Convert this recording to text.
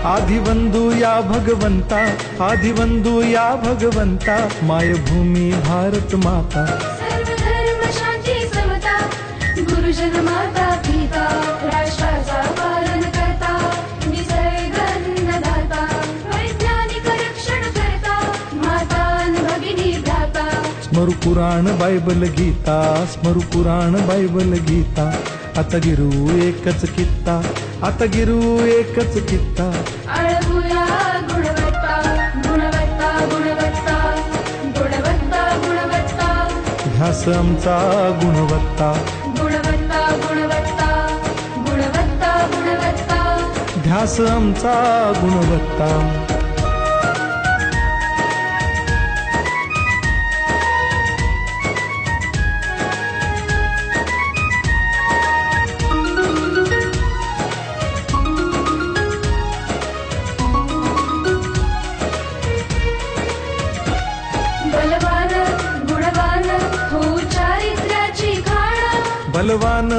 आदिवंदू या भगवंता, आदिवंदू या भगवंता, मायभूमी भारत माता. सर्व धर्म शांती समता, गुरुजन माता पिता, राष्ट्राचा पालन करता, निसर्ग अन्नदाता, वैज्ञानिक रक्षण करता, माता अन भगिनी भ्राता. स्मरू पुराण बायबल गीता, स्मरू पुराण बायबल गीता. आता गिरू एकच कित्ता, आता गिरू एकच कित्ता. आळवूया गुणवत्ता, गुणवत्ता, गुणवत्ता, गुणवत्ता, गुणवत्ता. ध्यास आमचा गुणवत्ता, गुणवत्ता, गुणवत्ता, गुणवत्ता, गुणवत्ता. ध्यास आमचा गुणवत्ता. बलवान गुणवान हो चारित्र्याची खाण. बलवान